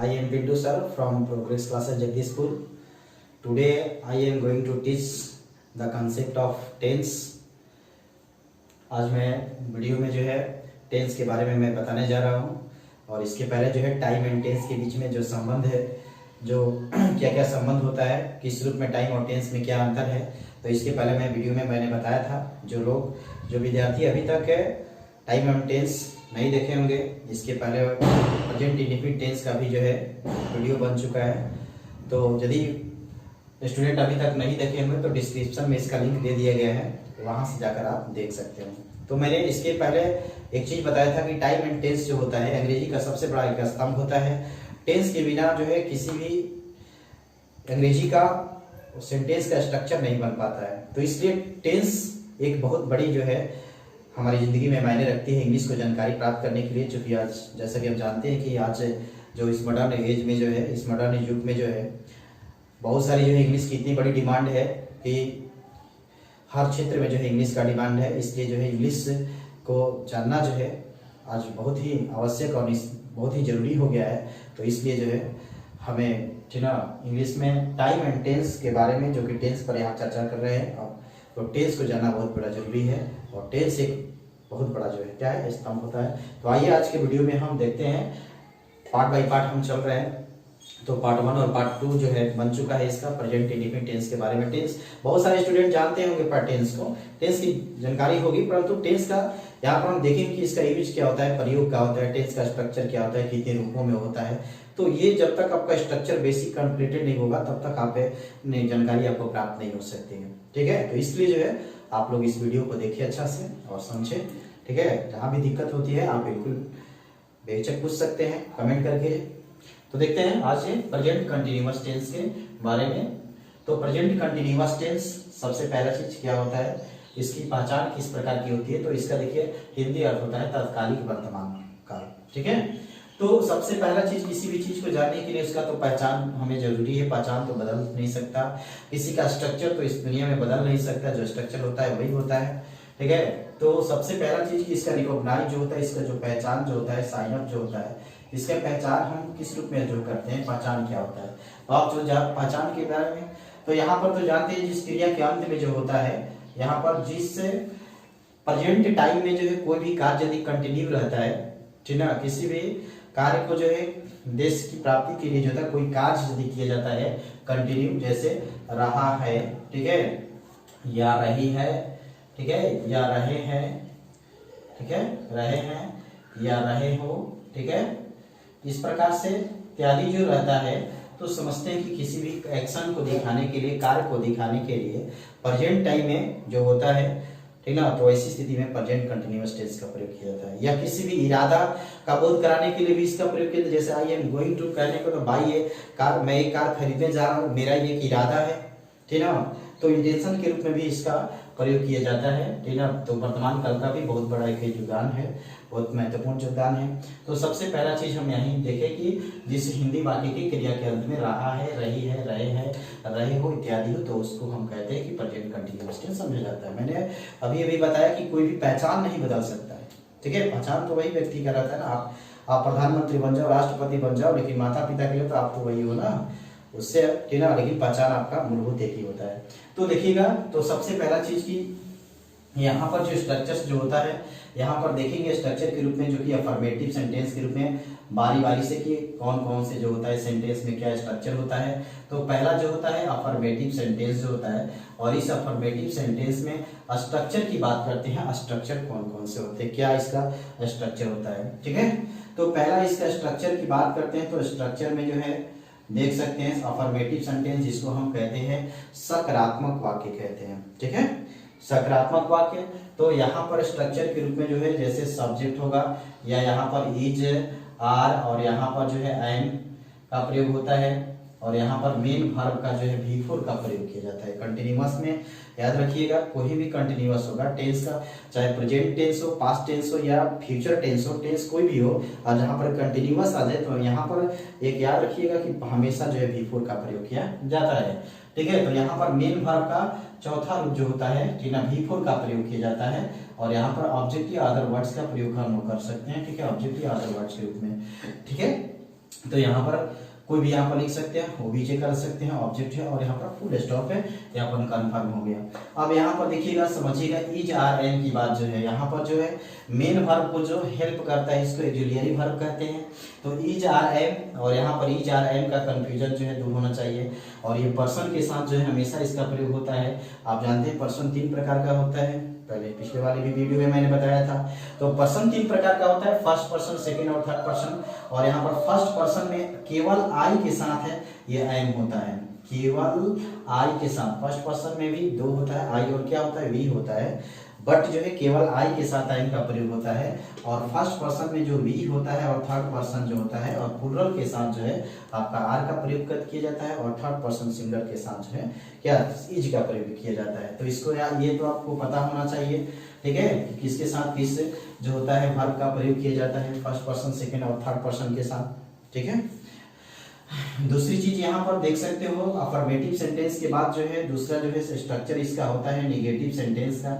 I am Pintu sir from Progress Classes Jagdishpur. Today I am going to teach the concept of tense. आज मैं video में जो है tense के बारे में मैं बताने जा रहा हूँ और इसके पहले जो है टाइम एंड टेंस के बीच में जो संबंध है, जो क्या क्या संबंध होता है, किस रूप में टाइम और टेंस में क्या अंतर है, तो इसके पहले मैं वीडियो में मैंने बताया था। जो विद्यार्थी अभी तक टाइम एंड टेंस नहीं देखे होंगे, इसके पहले प्रेजेंट इंडेफिनिट टेंस का भी जो है वीडियो बन चुका है। तो यदि स्टूडेंट अभी तक नहीं देखे होंगे तो डिस्क्रिप्शन में इसका लिंक दे दिया गया है, वहां से जाकर आप देख सकते हो। तो मैंने इसके पहले एक चीज बताया था कि टाइम एंड टेंस जो होता है अंग्रेजी का सबसे बड़ा एक स्तंभ होता है। टेंस के बिना जो है किसी भी अंग्रेजी का सेंटेंस का स्ट्रक्चर नहीं बन पाता है। तो इसलिए टेंस एक बहुत बड़ी जो है हमारी ज़िंदगी में मायने रखती है इंग्लिश को जानकारी प्राप्त करने के लिए। चूँकि आज जैसा कि हम जानते हैं कि आज जो इस मॉडर्न एज में जो है, इस मॉडर्न युग में जो है बहुत सारी जो है इंग्लिश की इतनी बड़ी डिमांड है कि हर क्षेत्र में जो है इंग्लिश का डिमांड है। इसलिए जो है इंग्लिश को जानना जो है आज बहुत ही आवश्यक और बहुत ही ज़रूरी हो गया है। तो इसलिए जो है हमें इंग्लिश में टाइम एंड टेंस के बारे में, जो कि टेंस पर यहाँ चर्चा कर रहे हैं, तो टेंस को जानना बहुत बड़ा जरूरी है और टेंस एक बहुत बड़ा जो है क्या है स्तंभ होता है। तो आइए आज के वीडियो में हम देखते हैं, पार्ट बाय पार्ट हम चल रहे हैं। तो पार्ट 1 और पार्ट 2 जो है बन चुका है इसका प्रेजेंट इंडेफिनिट टेंस के बारे में। टेंस बहुत सारे स्टूडेंट जानते होंगे, पर टेंस की जानकारी होगी, परंतु टेंस का यहाँ पर हम देखेंगे कि इसका यूज क्या होता है, प्रयोग क्या होता है, टेंस का स्ट्रक्चर क्या होता है, कितने रूपों में होता है। तो ये जब तक आपका स्ट्रक्चर बेसिक कंप्लीटेड नहीं होगा तब तक आप जानकारी आपको प्राप्त नहीं हो सकती है। ठीक है, तो इसलिए जो है आप लोग इस वीडियो को देखिए अच्छा से और समझे। ठीक है, जहाँ भी दिक्कत होती है आप बिल्कुल बेझिझक पूछ सकते हैं कमेंट करके। तो देखते हैं आज से प्रेजेंट कंटिन्यूअस टेंस के बारे में। तो प्रेजेंट कंटिन्यूअस टेंस सबसे पहला चीज क्या होता है, इसकी पहचान किस प्रकार की होती है। तो इसका देखिए हिंदी अर्थ होता है तत्कालिक वर्तमान काल। ठीक है, तो सबसे पहला चीज किसी भी चीज को जानने के लिए उसका तो पहचान हमें जरूरी है। पहचान तो बदल नहीं सकता, किसी का स्ट्रक्चर तो इस दुनिया में बदल नहीं सकता, जो स्ट्रक्चर होता है वही होता है। ठीक है, तो सबसे पहला चीज कि इसका रिकॉग्नाइज जो होता है, इसका जो पहचान जो होता है, साइन अप जो होता है, इसका पहचान हम किस रूप में जो करते हैं, पहचान क्या होता है। तो आप जो पहचान के बारे में तो यहाँ पर तो जानते हैं जिस क्रिया के अंत में जो होता है, यहाँ पर जिस प्रेजेंट टाइम में जो है कोई भी कार्य यदि कंटिन्यू रहता है, ठीक है, किसी भी कार्य को जो है देश की प्राप्ति के लिए जो है कोई कार्य यदि किया जाता है कंटिन्यू, जैसे रहा है, ठीक है, या रही है, ठीक है, या रहे हैं, ठीक है, रहे हैं या रहे हो, ठीक है, इस प्रकार से इत्यादि जो रहता है। तो समझते हैं कि किसी भी एक्शन को दिखाने के लिए, कार्य को दिखाने के लिए प्रेजेंट टाइम में जो होता है, ठीक ना, तो ऐसी स्थिति में प्रेजेंट कंटिन्यूअस टेंस का प्रयोग किया जाता है। या किसी भी इरादा का बोध कराने के लिए भी इसका प्रयोग किया जाता है। जैसे आई एम गोइंग टू कहने को, तो भाई ये कार, मैं एक कार खरीदने जा रहा हूँ, मेरा ये इरादा है, ठीक ना, तो इंटेंशन के रूप में भी इसका प्रयोग किया जाता है। ठीक ना, तो वर्तमान काल का भी बहुत बड़ा एक योगदान है, बहुत महत्वपूर्ण योगदान है। तो सबसे पहला चीज हम यहीं देखें कि जिस हिंदी वाक्य की क्रिया के अंत में रहा है, रही है, रहे हैं, रहे हो इत्यादि हो, तो उसको हम कहते हैं कि प्रेजेंट कंटिन्यूअस टेंस समझा जाता है। मैंने अभी बताया कि कोई भी पहचान नहीं बदल सकता है। ठीक है, पहचान तो वही व्यक्ति का रहता है ना। आप प्रधानमंत्री बन जाओ, राष्ट्रपति बन जाओ, लेकिन माता पिता के लिए तो आप तो वही हो ना, उससे, ठीक ना, लेकिन पहचान आपका मूलभूत एक ही होता है। तो देखिएगा, तो सबसे पहला चीज की यहाँ पर जो स्ट्रक्चर्स जो होता है, यहाँ पर देखेंगे स्ट्रक्चर के रूप में, जो कि अफर्मेटिव सेंटेंस के रूप में बारी बारी से कि कौन कौन से जो होता है सेंटेंस में क्या स्ट्रक्चर होता है। तो पहला जो होता है अफर्मेटिव सेंटेंस जो होता है, और इस अफर्मेटिव सेंटेंस में स्ट्रक्चर की बात करते हैं। स्ट्रक्चर कौन कौन से होते हैं, क्या इसका स्ट्रक्चर होता है। ठीक है, तो पहला इसका स्ट्रक्चर की बात करते हैं। तो स्ट्रक्चर में जो है देख सकते हैं अफर्मेटिव सेंटेंस, जिसको हम कहते हैं सकारात्मक वाक्य कहते हैं। ठीक है, सकारात्मक वाक्य। तो यहाँ पर स्ट्रक्चर के रूप में जो है जैसे सब्जेक्ट होगा, या यहाँ पर इज, आर, और यहाँ पर जो है एम का प्रयोग होता है, और यहाँ पर मेन वर्ब का जो है भी4 का प्रयोग किया जाता है। कंटिन्यूअस में याद रखिएगा, कोई भी कंटिन्यूअस होगा टेंस का, चाहे प्रेजेंट टेंस हो, पास्ट टेंस हो, या फ्यूचर टेंस हो, टेंस कोई भी हो, और जहाँ पर कंटिन्यूअस आ जाए तो यहाँ पर एक याद रखिएगा कि हमेशा जो है भी4 का प्रयोग किया जाता है। ठीक है, तो यहाँ पर मेन वर्ब का चौथा रूप जो होता है, ठीक है, भी4 का प्रयोग किया जाता है, और यहाँ पर ऑब्जेक्टिव अदर वर्ड्स का प्रयोग हम कर सकते हैं। ठीक है, ऑब्जेक्टिव अदर वर्ड्स के रूप में। ठीक है, तो यहाँ पर कोई भी यहाँ पर लिख सकते हैं, ओबीजे कर सकते हैं, ऑब्जेक्ट है और यहाँ पर फुल स्टॉप है, यहाँ पर कंफर्म हो गया। अब यहाँ पर देखिएगा, समझिएगा, इज आर एम की बात जो है, यहाँ पर जो है मेन वर्ब को जो हेल्प करता है इसको ऑक्सिलरी वर्ब कहते हैं। तो इज आर एम और यहाँ पर इज आर एम का कंफ्यूजन जो है दूर होना चाहिए। और ये पर्सन के साथ जो है हमेशा इसका प्रयोग होता है। आप जानते हैं पर्सन 3 प्रकार का होता है, पहले पिछले वाले भी वीडियो में मैंने बताया था। तो पर्सन 3 प्रकार का होता है, फर्स्ट पर्सन, सेकंड और थर्ड पर्सन। और यहाँ पर फर्स्ट पर्सन में केवल आई के साथ है ये एम होता है, केवल आई के साथ। फर्स्ट पर्सन में भी 2 होता है, आई और क्या होता है, वी होता है, बट जो है केवल आई के साथ एम का प्रयोग होता है। और फर्स्ट पर्सन में जो वी होता है और थर्ड पर्सन जो होता है और प्लूरल के साथ जो है आपका आर का प्रयोग किया जाता है और थर्ड पर्सन सिंगुलर के साथ जो है क्या इज का प्रयोग किया जाता है। तो इसको यार ये तो आपको पता होना चाहिए, ठीक है, कि किसके साथ किस जो होता है वर्ब का प्रयोग किया जाता है, फर्स्ट पर्सन, सेकंड और थर्ड पर्सन के साथ, ठीक है। दूसरी चीज यहाँ पर देख सकते हो, अफर्मेटिव सेंटेंस के बाद जो है दूसरा जो है स्ट्रक्चर इसका होता है निगेटिव सेंटेंस का।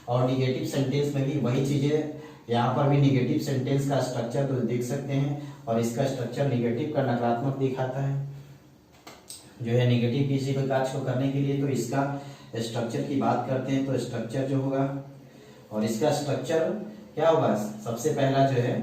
और निगेटिव सेंटेंस में भी वही चीजें, यहाँ पर भी निगेटिव सेंटेंस का स्ट्रक्चर तो देख सकते हैं। और इसका स्ट्रक्चर निगेटिव का नकारात्मक दिखाता है, जो है निगेटिव किसी भी कार्य को करने के लिए। तो इसका स्ट्रक्चर की बात करते हैं तो स्ट्रक्चर जो होगा, और इसका स्ट्रक्चर क्या होगा, सबसे पहला जो है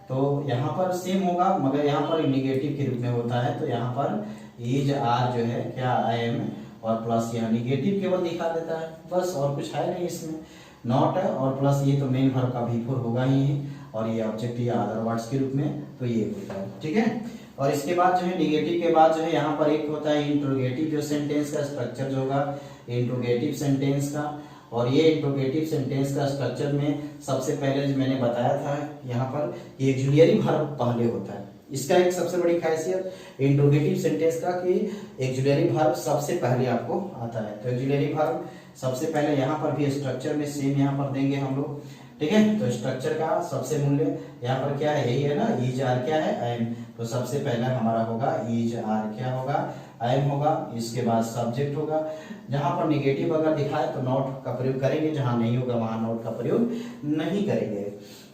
तो यहाँ पर सेम होगा मगर यहाँ पर निगेटिव के रूप में होता है। तो यहाँ पर इज आर जो है क्या एम और प्लस यहाँ निगेटिव केवल दिखा देता है, बस और कुछ है नहीं इसमें। नॉट है और प्लस ये तो मेन वर्ब का V4 होगा ही है, और ये ऑब्जेक्ट या अदर वर्ड्स के रूप में तो ये होता है, ठीक है। और इसके बाद जो है निगेटिव के बाद जो है यहाँ पर एक होता है इंट्रोगेटिव जो सेंटेंस का स्ट्रक्चर जो होगा इंट्रोगेटिव सेंटेंस का। और ये इंट्रोगेटिव सेंटेंस का स्ट्रक्चर में सबसे पहले जो मैंने बताया था यहाँ पर ऑक्सिलरी वर्ब पहले होता है। इसका एक सबसे बड़ी खासियत इंट्रोगेटिव सेंटेंस का कि ऑक्सिलरी वर्ब सबसे पहले आपको आता है। तो ऑक्सिलरी वर्ब सबसे पहले यहाँ पर भी स्ट्रक्चर में सेम यहाँ पर देंगे हम लोग, ठीक है। तो स्ट्रक्चर का सबसे मूल्य यहाँ पर क्या है, यही है ना, इज आर क्या है एम। तो सबसे पहला हमारा होगा इज आर क्या होगा एम होगा, इसके बाद सब्जेक्ट होगा। जहां पर निगेटिव अगर दिखाए तो नॉट का प्रयोग करेंगे, जहां नहीं होगा वहां नॉट का प्रयोग नहीं करेंगे।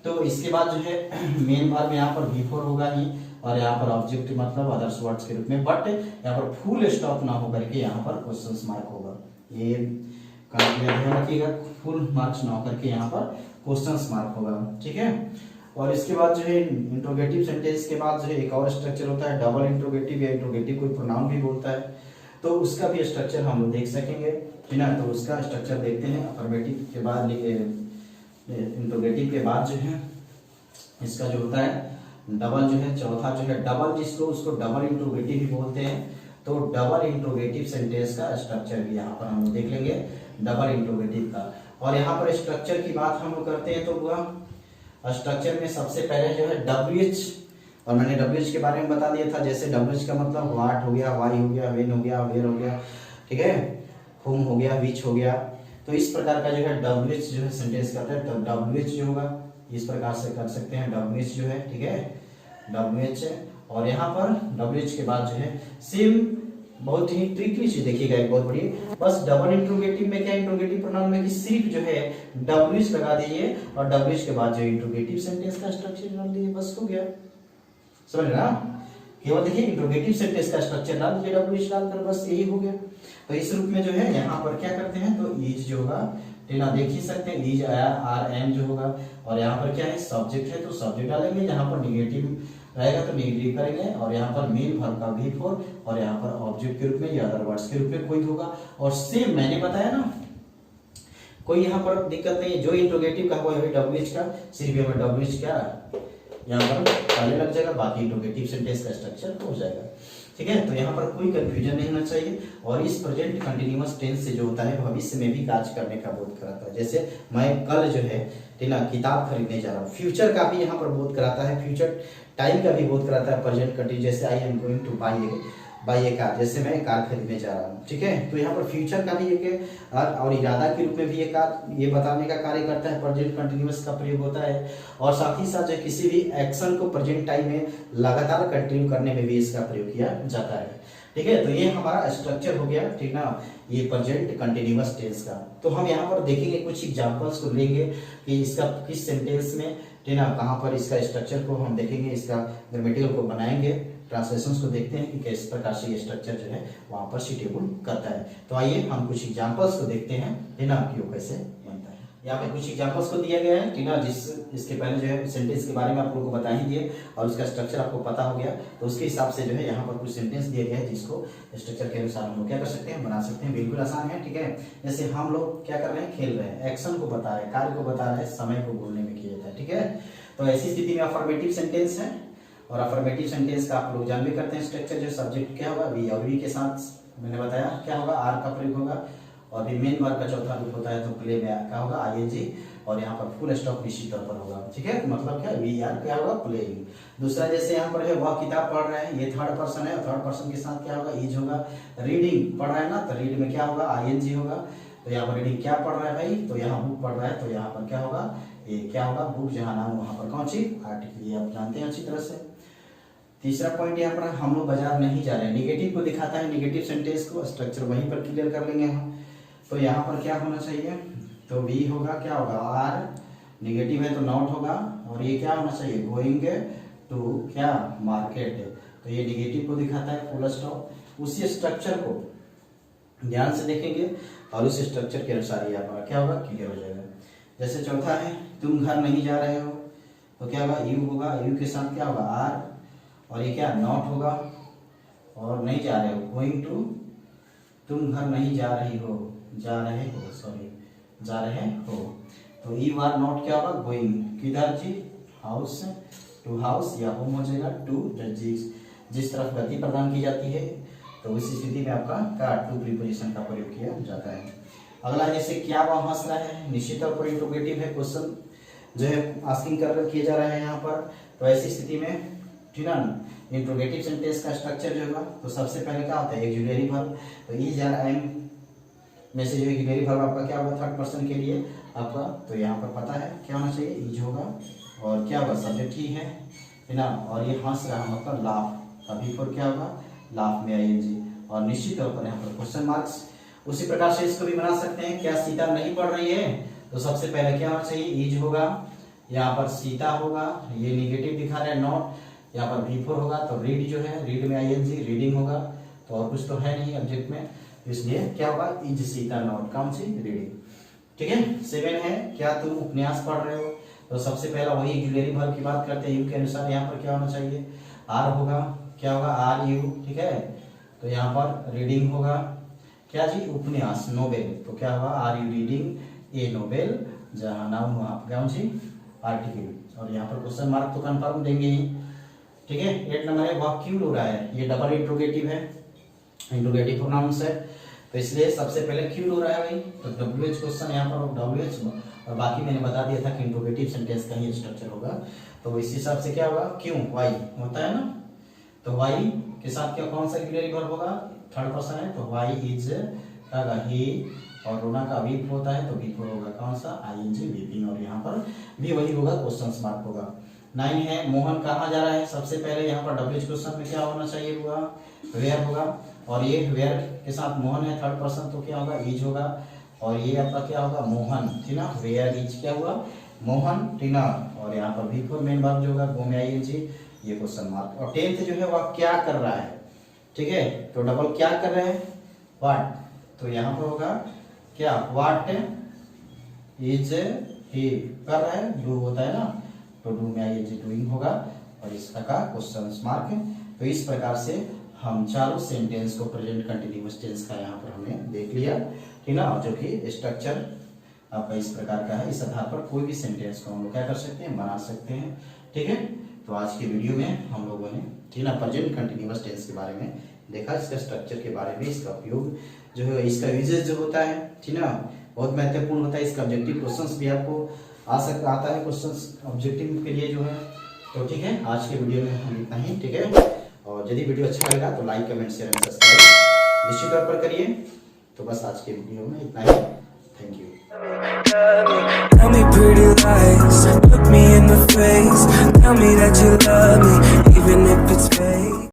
तो इसके बाद जो है मेन वर्ब यहाँ पर V4 होगा ही, और यहाँ पर ऑब्जेक्ट मतलब अदर्स वर्ड्स के रूप में, बट यहाँ पर फुल स्टॉप ना होकर के यहाँ पर क्वेश्चन मार्क होगा। ये ध्यान रखिएगा, फुल मार्क्स ना होकर के यहाँ पर क्वेश्चन मार्क होगा, ठीक है। और इसके बाद जो है इंट्रोगेटिव सेंटेंस के बाद जो है एक और स्ट्रक्चर होता है डबल इंट्रोगेटिव, या इंट्रोगेटिव कोई प्रोनाउन भी बोलता है, तो उसका भी स्ट्रक्चर हम लोग देख सकेंगे, ठीक है। तो उसका स्ट्रक्चर देखते हैं। अफर्मेटिव के बाद इंट्रोगेटिव के बाद जो है इसका जो होता है डबल जो है, चौथा जो है डबल, जिसको उसको डबल इंट्रोगेटिव भी बोलते हैं। तो डबल इंट्रोगेटिव सेंटेंस का स्ट्रक्चर भी यहाँ पर हम लोग देख लेंगे, डबल इंट्रोगेटिव का। और यहाँ पर स्ट्रक्चर की बात हम लोग करते हैं तो हुआ स्ट्रक्चर में सबसे पहले जो है WH, और मैंने WH के बारे में बता दिया था। जैसे WH का मतलब व्हाट हो गया, वाई हो गया, वेन हो गया, वेयर हो गया, ठीक है, होम हो गया, विच हो गया। तो इस प्रकार का जो है WH जो है सेंटेंस करते हैं। तो WH जो होगा इस प्रकार से कर सकते हैं, WH जो है, ठीक है, WH। और यहाँ पर WH के बाद जो है सेम बहुत ही ट्रिकी चीज देखिएगा, एक बहुत बड़ी, बस डबल इंट्रोगेटिव में क्या, इंट्रोगेटिव प्रोनाउन में कि सिर्फ जो है WH लगा दीजिए और WH के बाद जो इंट्रोगेटिव सेंटेंस का स्ट्रक्चर डाल दीजिए, बस हो गया, समझ रहे ना। केवल देखिए इंट्रोगेटिव सेंटेंस का स्ट्रक्चर डाल दीजिए WH डालकर, बस यही हो गया। तो इस रूप में जो है यहाँ पर क्या करते हैं, तो इज जो होगा टेना देख ही सकते हैं, इज आर एम जो होगा। और यहाँ पर क्या है, सब्जेक्ट है तो सब्जेक्ट डालेंगे, जहाँ पर निगेटिव रहेगा तो निगेटिव करेंगे, और यहाँ पर मेन वर्ब का V4, और यहाँ पर ऑब्जेक्ट के रूप में या अदर वर्ड्स के रूप में कोई होगा। और सेम मैंने बताया ना, कोई यहाँ पर दिक्कत नहीं है, जो इंट्रोगेटिव का हुआ है WH का, सिर्फ यहाँ पर WH क्या यहाँ पर पहले लग जाएगा, बाकी इंट्रोगेटिव सेंटेंस का स्ट्रक्चर हो जाएगा, ठीक है। तो यहाँ पर कोई कंफ्यूजन नहीं होना चाहिए। और इस प्रेजेंट कंटिन्यूअस टेंस से जो होता है भविष्य में भी कार्य करने का बोध कराता है। जैसे मैं कल जो है ना किताब खरीदने जा रहा हूँ, फ्यूचर का भी यहाँ पर बोध कराता है, फ्यूचर टाइम का भी बोध कराता है प्रेजेंट कंटिन्यूअस। जैसे I am going two by A car, जैसे मैं कार खरीदने जा रहा हूँ, ठीक है। तो यहाँ पर फ्यूचर का भी एक और इरादा के रूप में भी ये बताने का कार्य करता है, प्रेजेंट कंटिन्यूअस का प्रयोग होता है। और साथ ही साथ जो किसी भी एक्शन को प्रेजेंट टाइम में लगातार कंटिन्यू करने में भी इसका प्रयोग किया जाता है, ठीक है। तो ये हमारा स्ट्रक्चर हो गया, ठीक ना, ये प्रेजेंट कंटिन्यूअस टेंस का। तो हम यहाँ पर देखेंगे कुछ एग्जांपल्स को लेंगे कि इसका किस सेंटेंस में ठीक है। कहाँ पर इसका स्ट्रक्चर को हम देखेंगे, इसका मटेरियल को बनाएंगे, ट्रांसलेशंस को देखते हैं कि किस प्रकार से ये स्ट्रक्चर जो है वहाँ पर सूटेबल करता है। तो आइए हम कुछ एग्जांपल्स को देखते हैं, ठीक है, कि वो कैसे बनता है। यहाँ पे कुछ एग्जांपल्स को दिया गया है, ठीक है, इसके पहले जो है सेंटेंस के बारे में आप लोगों को बता ही दिए और उसका स्ट्रक्चर आपको पता हो गया। तो उसके हिसाब से जो है यहाँ पर कुछ सेंटेंस दिया गया है जिसको स्ट्रक्चर के अनुसार हम लोग क्या कर सकते हैं, बना सकते हैं। बिल्कुल आसान है, ठीक है। जैसे हम लोग क्या कर रहे हैं, खेल रहे हैं, एक्शन को बता रहे हैं, कार्य को बता रहे हैं, समय को बोलने में किया जाता है, ठीक है। तो ऐसी स्थिति में अफर्मेटिव सेंटेंस है और अफर्मेटिव सेंटेंस का आप लोग जान भी करते हैं स्ट्रक्चर, जो सब्जेक्ट क्या होगा, वी, और वी के साथ मैंने बताया क्या होगा, आर का प्रयोग होगा और भी मेन वर्ब का चौथा रूप होता है तो प्ले में क्या होगा, आईएनजी, और यहाँ पर फुल स्टॉप निश्चित तौर पर होगा, ठीक है। मतलब क्या, वी आर क्या होगा, प्लेइंग। दूसरा जैसे यहाँ पर है वह किताब पढ़ रहे हैं, ये थर्ड पर्सन है, थर्ड पर्सन के साथ क्या होगा, इज होगा। रीडिंग पढ़ रहा है ना, तो रीड में क्या होगा, आईएनजी होगा। तो यहाँ पर रीडिंग क्या पढ़ रहा है भाई, तो यहाँ बुक पढ़ रहा है, तो यहाँ पर क्या होगा, ये क्या होगा, बुक, जहाँ नाम वहां पर कौन सी, आर्टिकल, ये आप जानते हैं अच्छी तरह से। तीसरा पॉइंट यहाँ पर हम लोग बाजार नहीं जा रहे हैं, निगेटिव को दिखाता है, निगेटिव सेंटेंस को स्ट्रक्चर वहीं पर क्लियर कर लेंगे हम। तो यहाँ पर क्या होना चाहिए, तो वी होगा, क्या होगा, आर, निगेटिव है तो नॉट होगा, और ये क्या होना चाहिए, गोइंग टू क्या, मार्केट। तो ये निगेटिव को दिखाता है, फुल स्टॉप। उसी स्ट्रक्चर को ध्यान से देखेंगे और उस स्ट्रक्चर के अनुसार ये आपका क्या होगा, क्लियर हो जाएगा। जैसे चौथा है, तुम घर नहीं जा रहे हो, तो क्या होगा, यू होगा, यू के साथ क्या होगा, आर, और ये क्या, नॉट होगा, और नहीं जा रहे हो, गोइंग टू, तुम घर नहीं जा रही हो, जा रहे हो, सॉरी, जा रहे हो, तो यू आर नॉट क्या होगा, गोइंग, किधर जी, हाउस, टू हाउस, या होम हो जाएगा, टू, जिस तरफ गति प्रदान की जाती है, तो उस स्थिति में आपका का टू प्रीपोजिशन का प्रयोग किया जाता है। अगला जैसे क्या वह हंस रहा है, निश्चित तौर पर इंट्रोगेटिव है, क्वेश्चन जो है आस्किंग कर किया जा रहा है यहाँ पर। तो ऐसी स्थिति में, ठीक है, इंट्रोगेटिव सेंटेंस का स्ट्रक्चर जो होगा, तो सबसे पहले क्या होता है, ऑक्सिलरी वर्ब। तो इज या एम में से जो ऑक्सिलरी वर्ब आपका क्या होगा, थर्ड पर्सन के लिए आपका, तो यहाँ पर पता है क्या होना चाहिए, इज होगा, और क्या होगा, सब्जेक्ट ही है ना, और ये हंस रहा मतलब लाफ, अभी पर क्या होगा, लाफ में आईएनजी, और निश्चित तौर पर यहाँ पर क्वेश्चन मार्क्स। उसी प्रकार से इसको भी बना सकते हैं, क्या सीता नहीं पढ़ रही है, तो सबसे पहले क्या होना चाहिए, इज होगा, यहाँ पर सीता होगा, ये निगेटिव दिखा रहा है, नॉट, यहाँ पर V4 होगा, तो रीड जो है, रीड में आईएनजी, रीडिंग होगा, तो और कुछ तो है नहीं ऑब्जेक्ट में, इसलिए क्या होगा, इज सीता नॉट, कौन सी, रीडिंग, ठीक है। 7 है, क्या तुम उपन्यास पढ़ रहे हो, तो सबसे पहला वही ऑक्सिलरी वर्ब की बात करते हैं, यू के अनुसार यहाँ पर क्या होना चाहिए, आर होगा, क्या होगा, आर यू, ठीक है। तो यहाँ पर रीडिंग होगा, क्या जी, उपन्यास, नोवेल, तो क्या होगा, are you reading a novel, जहाँ नाउन वहाँ कौन सी, आर्टिकल, और यहाँ पर क्वेश्चन मार्क तो कंफर्म देंगे ही, ठीक है। 8 नंबर है, वह क्यों रो रहा है, ये डबल इंट्रोगेटिव है, इंट्रोगेटिव प्रोनाउंस है, तो इसलिए सबसे पहले क्यों रो रहा है भाई, तो WH क्वेश्चन यहाँ पर WH, और बाकी मैंने बता दिया था कि इंट्रोगेटिव सेंटेंस का ही स्ट्रक्चर होगा, तो इस हिसाब से क्या होगा, क्यों, वाई होता है ना, तो वाई के साथ क्या, कौन सा ऑक्सिलरी वर्ब होगा, थर्ड पर्सन है, तो वाई इज का ही, और रोना का वीप होता है, तो V4 होगा, कौन सा, आईएनजी, वीपिंग, और यहाँ पर भी वही होगा, क्वेश्चन मार्क होगा। 9 है, मोहन कहाँ जा रहा है, सबसे पहले यहाँ पर WH क्वेश्चन में क्या होना चाहिए होगा, वेयर होगा, और ये वेयर के साथ मोहन है, थर्ड पर्सन, तो क्या होगा, इज होगा, और ये आपका क्या होगा, मोहन, ठीक ना, वेयर इज क्या हुआ, मोहन, ठीक ना, और यहाँ पर V4 मेन वर्ब जो होगा, गो में आईएनजी, ये क्वेश्चन मार्क। और 10th जो है वह क्या कर रहा है, ठीक है, तो डबल क्या कर रहे हैं, व्हाट, तो यहाँ पर होगा क्या, व्हाट इज ही, कर रहा है, डू होता है ना, तो डू में आईएनजी, डूइंग होगा, और इसका का क्वेश्चन मार्क है। तो इस प्रकार से हम चारों सेंटेंस को प्रेजेंट कंटिन्यूअस टेंस का यहाँ पर हमने देख लिया, ठीक ना, जो कि स्ट्रक्चर आपका इस प्रकार का है। इस आधार पर कोई भी सेंटेंस को हम लोग क्या कर सकते हैं, बना सकते हैं, ठीक है। तो आज की वीडियो में हम लोगों ने, ठीक ना, प्रेजेंट कंटिन्यूअस टेंस के बारे में देखा, इसका स्ट्रक्चर के बारे में, इसका उपयोग जो है, इसका यूजेज जो होता है, ठीक ना, बहुत महत्वपूर्ण होता है। इसका ऑब्जेक्टिव क्वेश्चंस भी आपको आता है, क्वेश्चंस ऑब्जेक्टिव के लिए जो है। तो ठीक है, आज के वीडियो में हम इतना ही, ठीक है। और यदि वीडियो अच्छा लगा तो like, comment, share and subscribe निश्चित तौर पर करिए। तो बस आज के वीडियो में इतना ही, thank you. Tell me pretty lies, look me in the face, tell me that you love me.